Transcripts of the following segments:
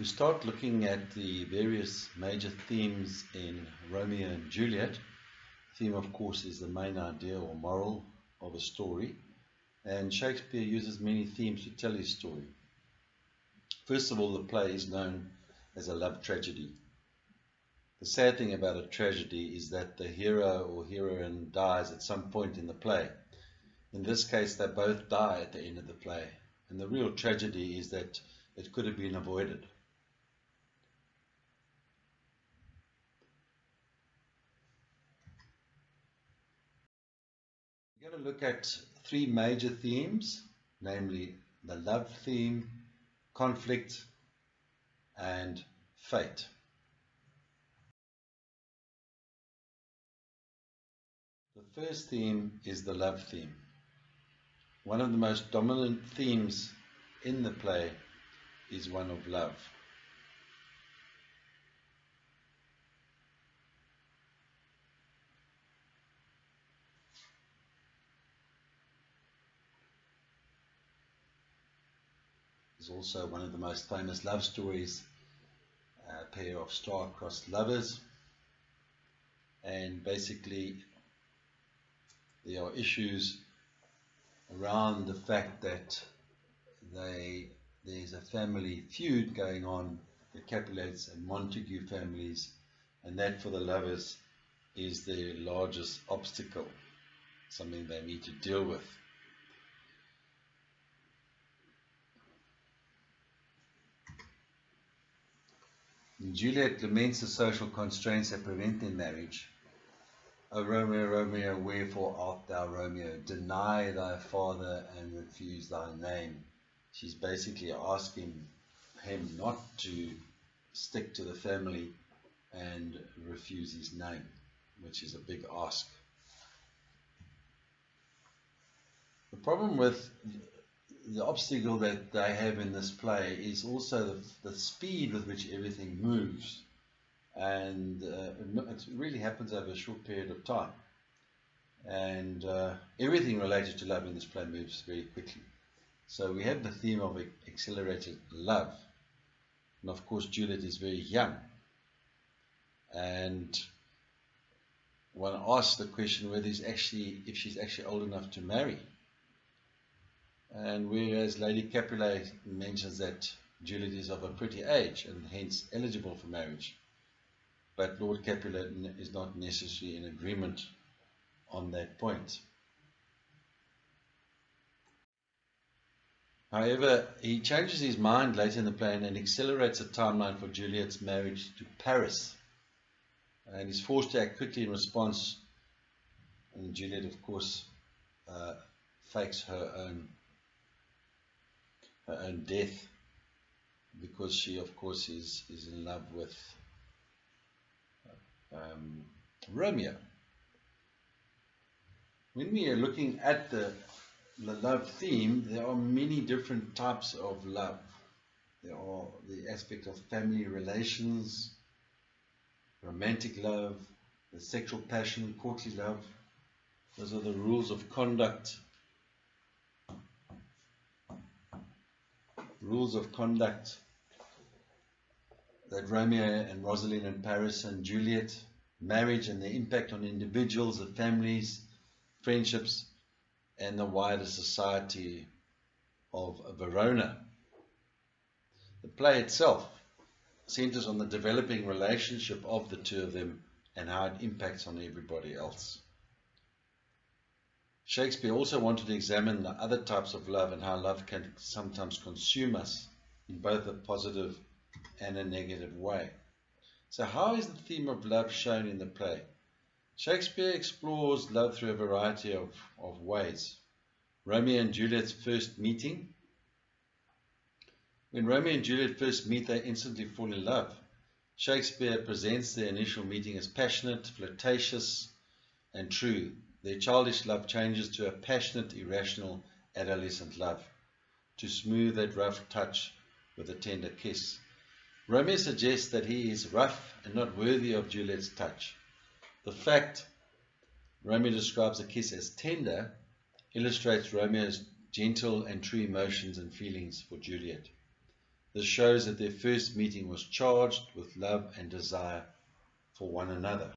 We start looking at the various major themes in Romeo and Juliet. The theme, of course, is the main idea or moral of a story, and Shakespeare uses many themes to tell his story. First of all, the play is known as a love tragedy. The sad thing about a tragedy is that the hero or heroine dies at some point in the play. In this case, they both die at the end of the play, and the real tragedy is that it could have been avoided. We're going to look at three major themes, namely the love theme, conflict, and fate. The first theme is the love theme. One of the most dominant themes in the play is one of love. It's also one of the most famous love stories, a pair of star-crossed lovers, and basically there are issues around the fact that there's a family feud going on, the Capulets and Montague families, and that for the lovers is their largest obstacle, something they need to deal with. Juliet laments the social constraints that prevent their marriage. O Romeo, Romeo, wherefore art thou Romeo? Deny thy father and refuse thy name. She's basically asking him not to stick to the family and refuse his name, which is a big ask. The problem with the obstacle that they have in this play is also the speed with which everything moves, and it really happens over a short period of time, and everything related to love in this play moves very quickly. So we have the theme of accelerated love, and of course Juliet is very young, and one asks the question whether if she's actually old enough to marry. And whereas Lady Capulet mentions that Juliet is of a pretty age and hence eligible for marriage, but Lord Capulet is not necessarily in agreement on that point. However, he changes his mind later in the play and accelerates the timeline for Juliet's marriage to Paris, and is forced to act quickly in response. And Juliet, of course, fakes her own death, because she, of course, is in love with Romeo. When we are looking at the love theme, there are many different types of love. There are the aspect of family relations, romantic love, the sexual passion, courtly love. Those are the rules of conduct. Rules of conduct that Romeo and Rosalind and Paris and Juliet, marriage and the impact on individuals, the families, friendships, and the wider society of Verona. The play itself centers on the developing relationship of the two of them and how it impacts on everybody else. Shakespeare also wanted to examine the other types of love and how love can sometimes consume us in both a positive and a negative way. So how is the theme of love shown in the play? Shakespeare explores love through a variety of ways. Romeo and Juliet's first meeting. When Romeo and Juliet first meet, they instantly fall in love. Shakespeare presents their initial meeting as passionate, flirtatious, and true. Their childish love changes to a passionate, irrational, adolescent love, to smooth that rough touch with a tender kiss. Romeo suggests that he is rough and not worthy of Juliet's touch. The fact Romeo describes a kiss as tender illustrates Romeo's gentle and true emotions and feelings for Juliet. This shows that their first meeting was charged with love and desire for one another.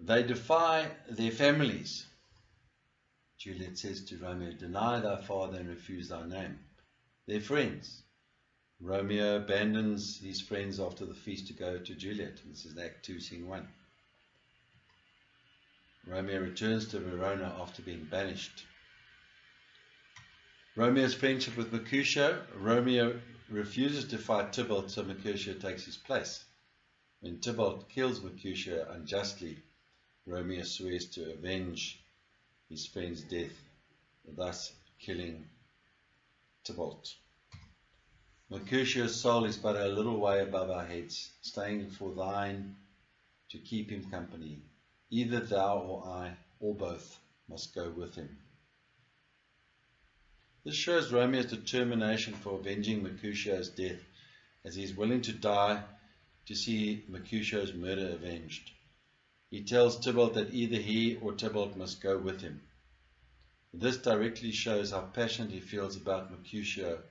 They defy their families. Juliet says to Romeo, "Deny thy father and refuse thy name." They're friends. Romeo abandons his friends after the feast to go to Juliet. This is Act 2, Scene 1. Romeo returns to Verona after being banished. Romeo's friendship with Mercutio. Romeo refuses to fight Tybalt, so Mercutio takes his place. When Tybalt kills Mercutio unjustly, Romeo swears to avenge his friend's death, thus killing Tybalt. Mercutio's soul is but a little way above our heads, staying for thine to keep him company. Either thou or I, or both, must go with him. This shows Romeo's determination for avenging Mercutio's death, as he is willing to die to see Mercutio's murder avenged. He tells Tybalt that either he or Tybalt must go with him. This directly shows how passionate he feels about Mercutio,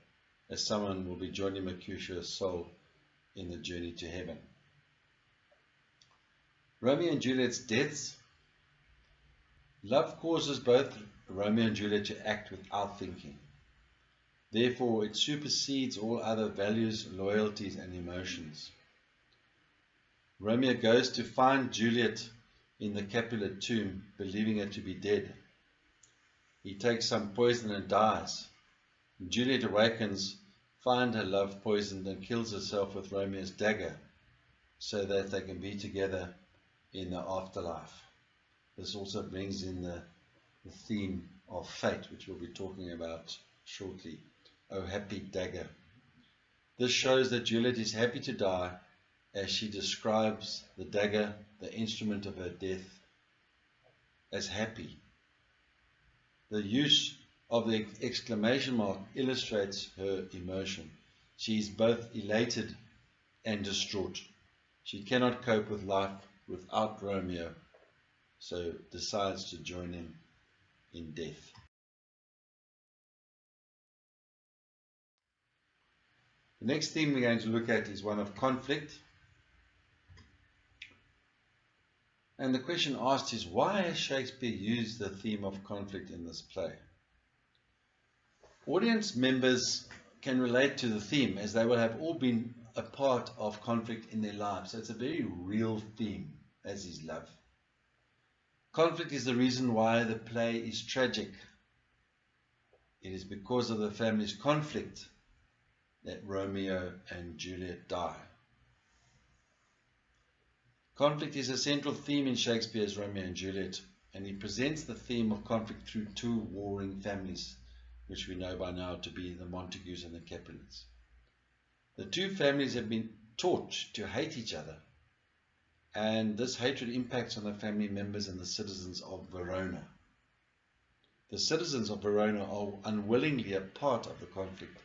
as someone will be joining Mercutio's soul in the journey to heaven. Romeo and Juliet's deaths. Love causes both Romeo and Juliet to act without thinking. Therefore, it supersedes all other values, loyalties, and emotions. Romeo goes to find Juliet in the Capulet tomb, believing her to be dead. He takes some poison and dies. Juliet awakens, finds her love poisoned, and kills herself with Romeo's dagger, so that they can be together in the afterlife. This also brings in the theme of fate, which we'll be talking about shortly. O happy dagger. This shows that Juliet is happy to die, as she describes the dagger, the instrument of her death, as happy. The use of the exclamation mark illustrates her emotion. She is both elated and distraught. She cannot cope with life without Romeo, so decides to join him in death. The next theme we're going to look at is one of conflict. And the question asked is, why has Shakespeare used the theme of conflict in this play? Audience members can relate to the theme, as they will have all been a part of conflict in their lives. So it's a very real theme, as is love. Conflict is the reason why the play is tragic. It is because of the family's conflict that Romeo and Juliet die. Conflict is a central theme in Shakespeare's Romeo and Juliet, and he presents the theme of conflict through two warring families, which we know by now to be the Montagues and the Capulets. The two families have been taught to hate each other, and this hatred impacts on the family members and the citizens of Verona. The citizens of Verona are unwillingly a part of the conflict,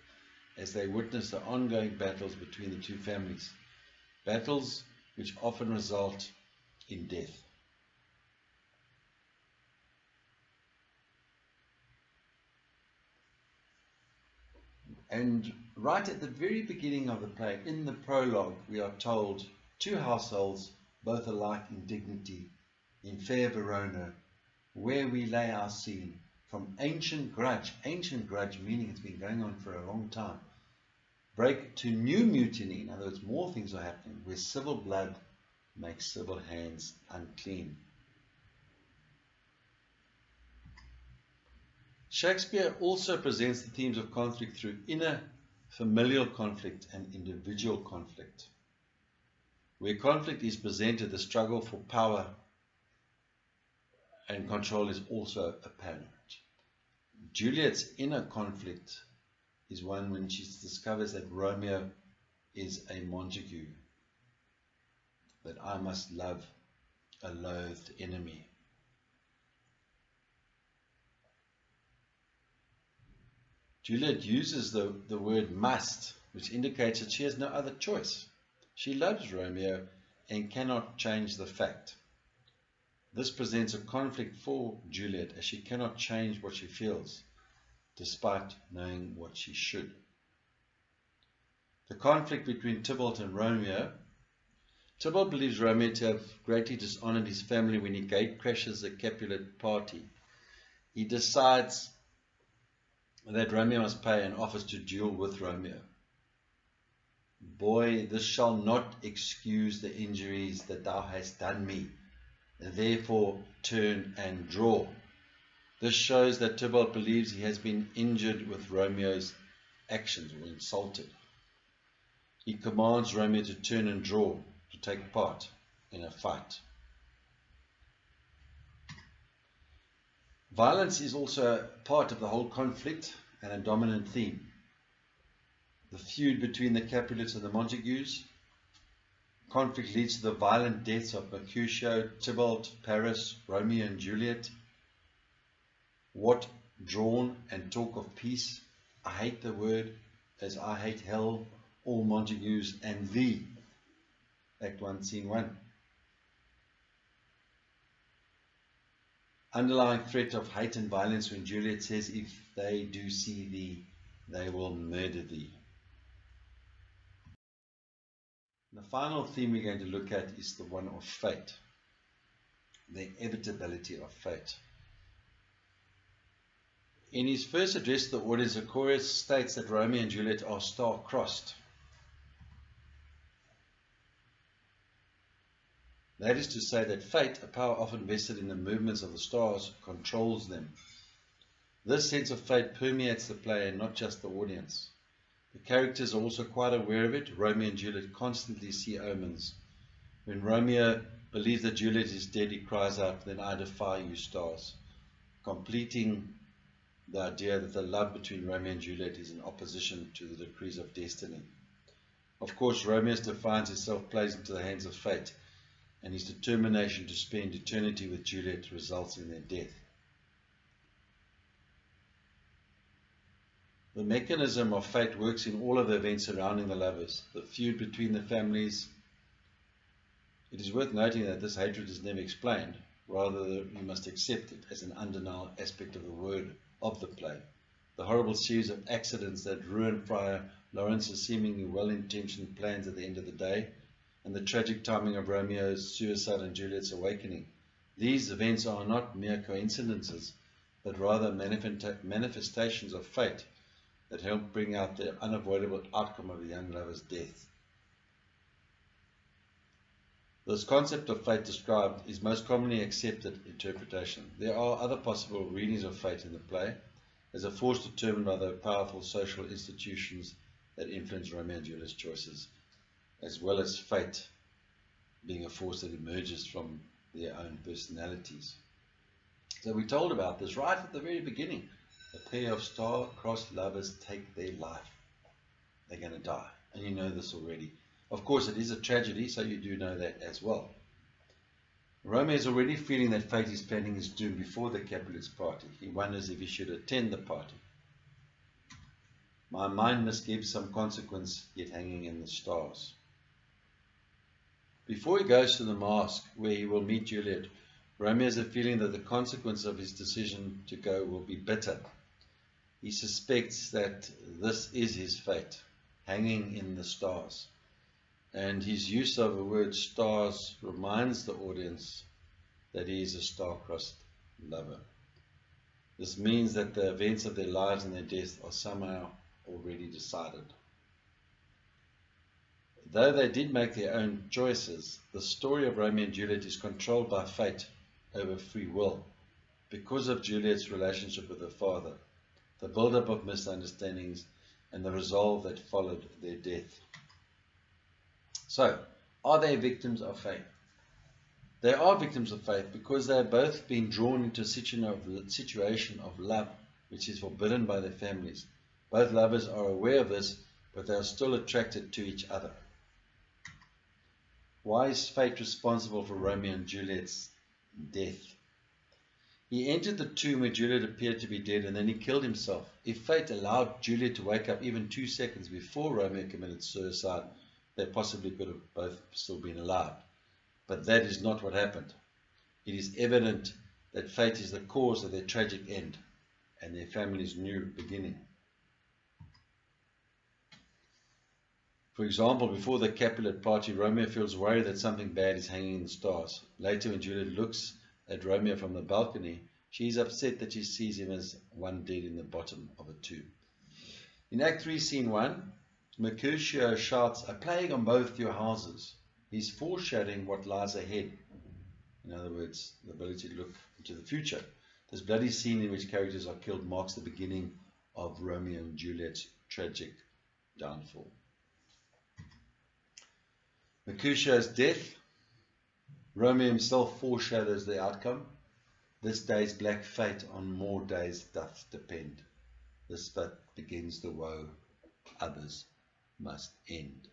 as they witness the ongoing battles between the two families, battles which often result in death. And right at the very beginning of the play, in the prologue, we are told two households, both alike in dignity, in fair Verona, where we lay our scene, from ancient grudge meaning it's been going on for a long time, break to new mutiny. In other words, more things are happening, where civil blood makes civil hands unclean. Shakespeare also presents the themes of conflict through inner familial conflict and individual conflict. Where conflict is presented, the struggle for power and control is also apparent. Juliet's inner conflict is one when she discovers that Romeo is a Montague, that I must love a loathed enemy. Juliet uses the word must, which indicates that she has no other choice. She loves Romeo and cannot change the fact. This presents a conflict for Juliet, as she cannot change what she feels, despite knowing what she should. The conflict between Tybalt and Romeo. Tybalt believes Romeo to have greatly dishonored his family when he gatecrashes the Capulet party. He decides that Romeo must pay and offers to duel with Romeo. Boy, this shall not excuse the injuries that thou hast done me. Therefore turn and draw. This shows that Tybalt believes he has been injured with Romeo's actions or insulted. He commands Romeo to turn and draw, to take part in a fight. Violence is also part of the whole conflict and a dominant theme. The feud between the Capulets and the Montagues. Conflict leads to the violent deaths of Mercutio, Tybalt, Paris, Romeo and Juliet. What drawn and talk of peace? I hate the word as I hate hell, all Montagues and thee. Act 1, Scene 1. Underlying threat of hate and violence when Juliet says, if they do see thee, they will murder thee. The final theme we're going to look at is the one of fate, the inevitability of fate. In his first address to the audience, the chorus states that Romeo and Juliet are star-crossed. That is to say that fate, a power often vested in the movements of the stars, controls them. This sense of fate permeates the play and not just the audience. The characters are also quite aware of it. Romeo and Juliet constantly see omens. When Romeo believes that Juliet is dead, he cries out, then I defy you, stars, completing the idea that the love between Romeo and Juliet is in opposition to the decrees of destiny. Of course, Romeo's defiance himself plays into the hands of fate, and his determination to spend eternity with Juliet results in their death. The mechanism of fate works in all of the events surrounding the lovers, the feud between the families. It is worth noting that this hatred is never explained, rather you must accept it as an undeniable aspect of the word of the play. The horrible series of accidents that ruin Friar Lawrence's seemingly well-intentioned plans at the end of the day, and the tragic timing of Romeo's suicide and Juliet's awakening. These events are not mere coincidences, but rather manifestations of fate that help bring out the unavoidable outcome of the young lover's death. This concept of fate described is most commonly accepted interpretation. There are other possible readings of fate in the play, as a force determined by the powerful social institutions that influence Romeo and Juliet's choices, as well as fate being a force that emerges from their own personalities. So we're told about this right at the very beginning. A pair of star-crossed lovers take their life. They're going to die. And you know this already. Of course, it is a tragedy, so you do know that as well. Romeo is already feeling that fate is planning his doom before the Capulet's party. He wonders if he should attend the party. My mind must give some consequence, yet hanging in the stars. Before he goes to the masque, where he will meet Juliet, Romeo has a feeling that the consequence of his decision to go will be bitter. He suspects that this is his fate, hanging in the stars. And his use of the word stars reminds the audience that he is a star-crossed lover. This means that the events of their lives and their death are somehow already decided. Though they did make their own choices, the story of Romeo and Juliet is controlled by fate over free will because of Juliet's relationship with her father, the build-up of misunderstandings, and the resolve that followed their death. So, are they victims of fate? They are victims of fate because they have both been drawn into a situation of love which is forbidden by their families. Both lovers are aware of this, but they are still attracted to each other. Why is fate responsible for Romeo and Juliet's death? He entered the tomb where Juliet appeared to be dead, and then he killed himself. If fate allowed Juliet to wake up even 2 seconds before Romeo committed suicide, they possibly could have both still been alive. But that is not what happened. It is evident that fate is the cause of their tragic end and their family's new beginning. For example, before the Capulet party, Romeo feels worried that something bad is hanging in the stars. Later, when Juliet looks at Romeo from the balcony, she is upset that she sees him as one dead in the bottom of a tomb. In Act 3, Scene 1, Mercutio shouts, "A plague on both your houses." He's foreshadowing what lies ahead. In other words, the ability to look into the future. This bloody scene in which characters are killed marks the beginning of Romeo and Juliet's tragic downfall. Mercutio's death. Romeo himself foreshadows the outcome. This day's black fate on more days doth depend. This but begins the woe, others must end.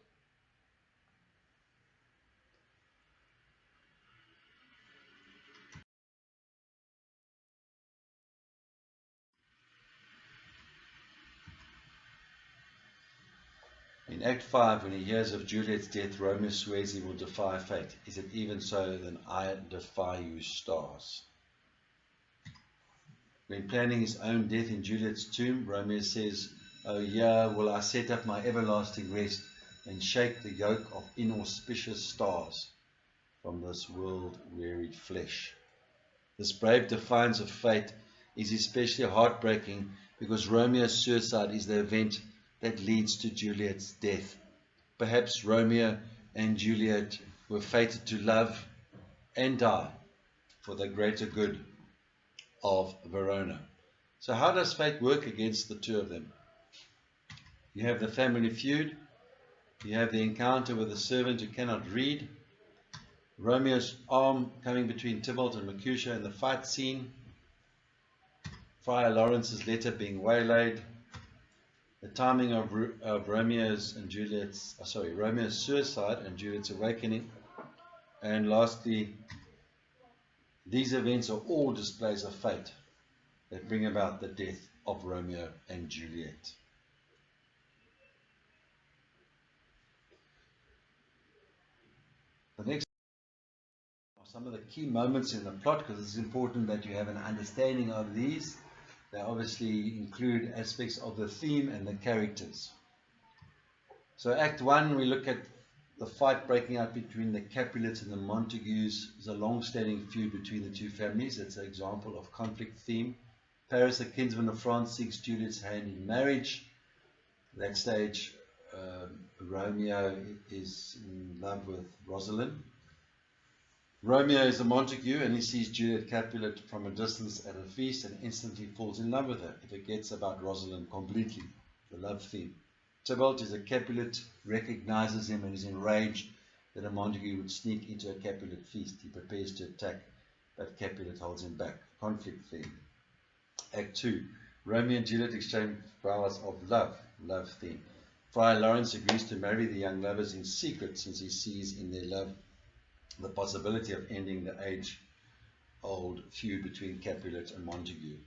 In Act 5, when he hears of Juliet's death, Romeo swears he will defy fate. Is it even so? Then I defy you, stars. When planning his own death in Juliet's tomb, Romeo says, "Oh, here will I set up my everlasting rest and shake the yoke of inauspicious stars from this world-wearied flesh." This brave defiance of fate is especially heartbreaking because Romeo's suicide is the event that leads to Juliet's death. Perhaps Romeo and Juliet were fated to love and die for the greater good of Verona. So how does fate work against the two of them? You have the family feud, you have the encounter with a servant who cannot read, Romeo's arm coming between Tybalt and Mercutio in the fight scene, Friar Lawrence's letter being waylaid, the timing of Romeo's suicide and Juliet's awakening, and lastly, these events are all displays of fate that bring about the death of Romeo and Juliet. The next are some of the key moments in the plot, because it's important that you have an understanding of these. They obviously include aspects of the theme and the characters. So Act 1, we look at the fight breaking out between the Capulets and the Montagues. There's a long-standing feud between the two families. It's an example of conflict theme. Paris, a kinsman of France, seeks Juliet's hand in marriage. At that stage, Romeo is in love with Rosalind. Romeo is a Montague and he sees Juliet Capulet from a distance at a feast and instantly falls in love with her. He forgets about Rosalind completely, the love theme. Tybalt is a Capulet, recognizes him and is enraged that a Montague would sneak into a Capulet feast. He prepares to attack, but Capulet holds him back. Conflict theme. Act 2. Romeo and Juliet exchange vows of love. Love theme. Friar Lawrence agrees to marry the young lovers in secret since he sees in their love the possibility of ending the age-old feud between Capulet and Montague.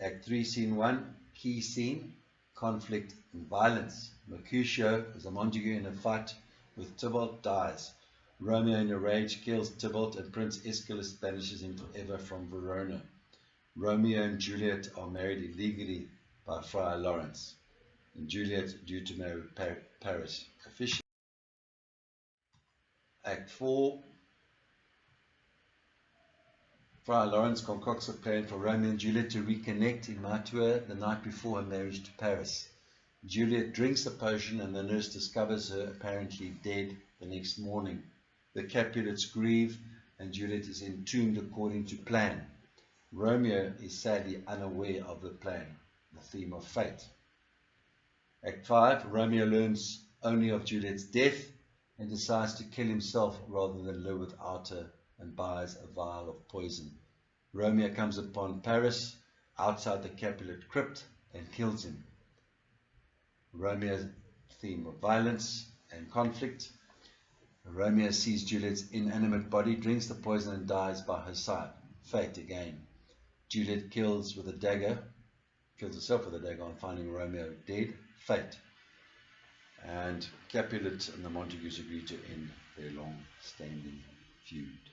Act 3, Scene 1, key scene, conflict and violence. Mercutio, as a Montague in a fight with Tybalt, dies. Romeo in a rage kills Tybalt and Prince Aeschylus banishes him forever from Verona. Romeo and Juliet are married illegally by Friar Lawrence, and Juliet due to marry Paris officially. Act 4, Friar Lawrence concocts a plan for Romeo and Juliet to reconnect in Mantua the night before her marriage to Paris. Juliet drinks the potion and the nurse discovers her apparently dead the next morning. The Capulets grieve and Juliet is entombed according to plan. Romeo is sadly unaware of the plan, the theme of fate. Act 5, Romeo learns only of Juliet's death and decides to kill himself rather than live without her, and buys a vial of poison. Romeo comes upon Paris outside the Capulet crypt and kills him. Romeo's theme of violence and conflict. Romeo sees Juliet's inanimate body, drinks the poison and dies by her side. Fate again. Juliet kills herself with a dagger on finding Romeo dead. Fate. And Capulet and the Montagues agree to end their long-standing feud.